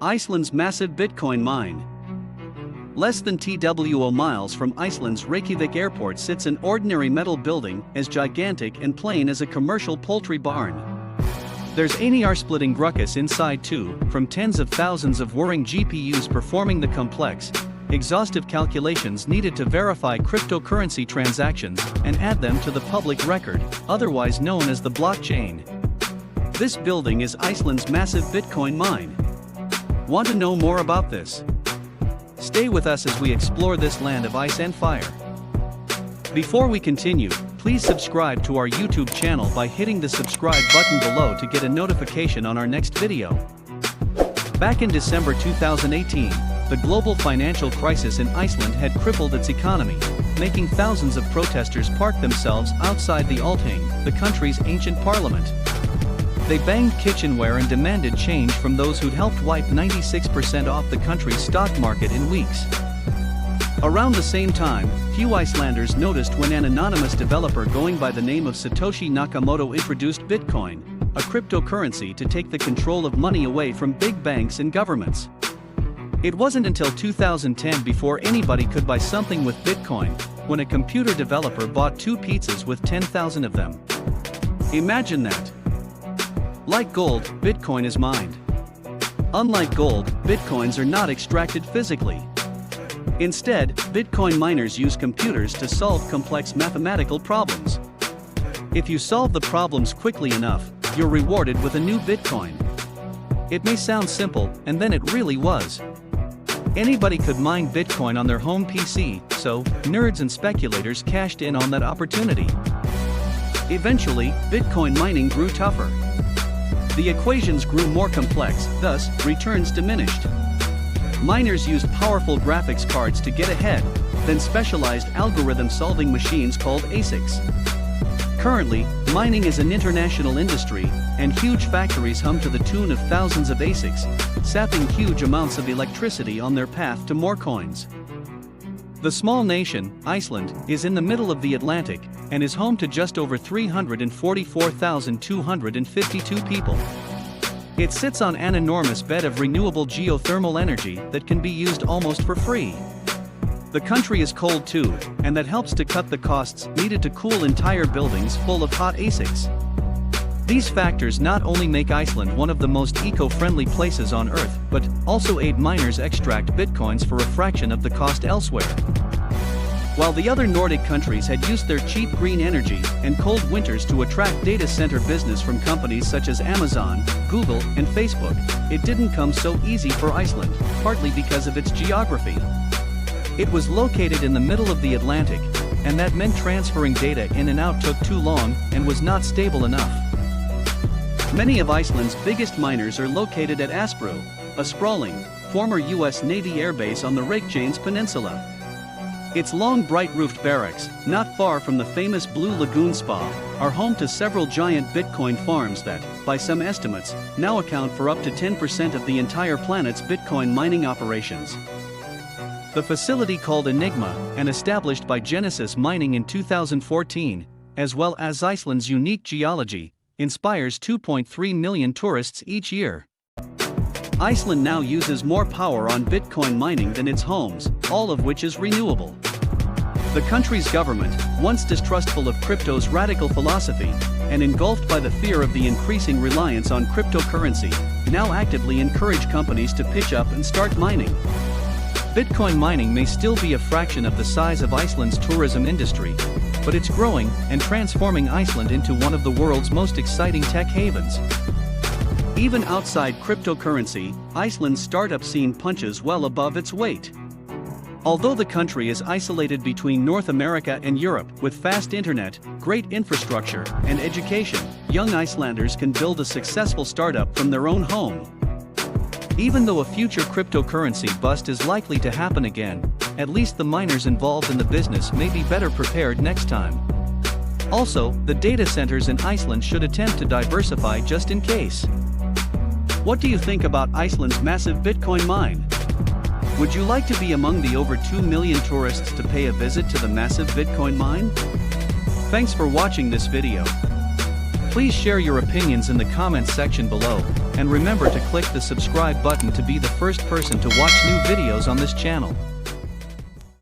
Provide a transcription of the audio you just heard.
Iceland's massive Bitcoin mine. Less than 2 miles from Iceland's Reykjavik airport sits an ordinary metal building as gigantic and plain as a commercial poultry barn. There's an-earsplitting ruckus inside too, from tens of thousands of whirring GPUs performing the complex, exhaustive calculations needed to verify cryptocurrency transactions and add them to the public record, otherwise known as the blockchain. This building is Iceland's massive Bitcoin mine. Want to know more about this? Stay with us as we explore this land of ice and fire. Before we continue, please subscribe to our YouTube channel by hitting the subscribe button below to get a notification on our next video. Back in December 2018, the global financial crisis in Iceland had crippled its economy, making thousands of protesters park themselves outside the Althing, the country's ancient parliament. They banged kitchenware and demanded change from those who'd helped wipe 96% off the country's stock market in weeks. Around the same time, few Icelanders noticed when an anonymous developer going by the name of Satoshi Nakamoto introduced Bitcoin, a cryptocurrency to take the control of money away from big banks and governments. It wasn't until 2010 before anybody could buy something with Bitcoin, when a computer developer bought 2 pizzas with 10,000 of them. Imagine that. Like gold, Bitcoin is mined. Unlike gold, Bitcoins are not extracted physically. Instead, Bitcoin miners use computers to solve complex mathematical problems. If you solve the problems quickly enough, you're rewarded with a new Bitcoin. It may sound simple, and then it really was. Anybody could mine Bitcoin on their home PC, so nerds and speculators cashed in on that opportunity. Eventually, Bitcoin mining grew tougher. The equations grew more complex, thus, returns diminished. Miners used powerful graphics cards to get ahead, then specialized algorithm-solving machines called ASICs. Currently, mining is an international industry, and huge factories hum to the tune of thousands of ASICs, sapping huge amounts of electricity on their path to more coins. The small nation, Iceland, is in the middle of the Atlantic, and is home to just over 344,252 people. It sits on an enormous bed of renewable geothermal energy that can be used almost for free. The country is cold too, and that helps to cut the costs needed to cool entire buildings full of hot ASICs. These factors not only make Iceland one of the most eco-friendly places on Earth, but also aid miners extract bitcoins for a fraction of the cost elsewhere. While the other Nordic countries had used their cheap green energy and cold winters to attract data center business from companies such as Amazon, Google, and Facebook, it didn't come so easy for Iceland, partly because of its geography. It was located in the middle of the Atlantic, and that meant transferring data in and out took too long and was not stable enough. Many of Iceland's biggest miners are located at Asbru, a sprawling, former US Navy airbase on the Reykjavik Peninsula. Its long bright-roofed barracks, not far from the famous Blue Lagoon Spa, are home to several giant Bitcoin farms that, by some estimates, now account for up to 10% of the entire planet's Bitcoin mining operations. The facility called Enigma, and established by Genesis Mining in 2014, as well as Iceland's unique geology, inspires 2.3 million tourists each year. Iceland now uses more power on Bitcoin mining than its homes, all of which is renewable. The country's government, once distrustful of crypto's radical philosophy, and engulfed by the fear of the increasing reliance on cryptocurrency, now actively encourage companies to pitch up and start mining. Bitcoin mining may still be a fraction of the size of Iceland's tourism industry, but it's growing and transforming Iceland into one of the world's most exciting tech havens. Even outside cryptocurrency, Iceland's startup scene punches well above its weight. Although the country is isolated between North America and Europe with fast internet, great infrastructure, and education, young Icelanders can build a successful startup from their own home. Even though a future cryptocurrency bust is likely to happen again, at least the miners involved in the business may be better prepared next time. Also, the data centers in Iceland should attempt to diversify just in case. What do you think about Iceland's massive Bitcoin mine? Would you like to be among the over 2 million tourists to pay a visit to the massive Bitcoin mine? Thanks for watching this video. Please share your opinions in the comments section below, and remember to click the subscribe button to be the first person to watch new videos on this channel.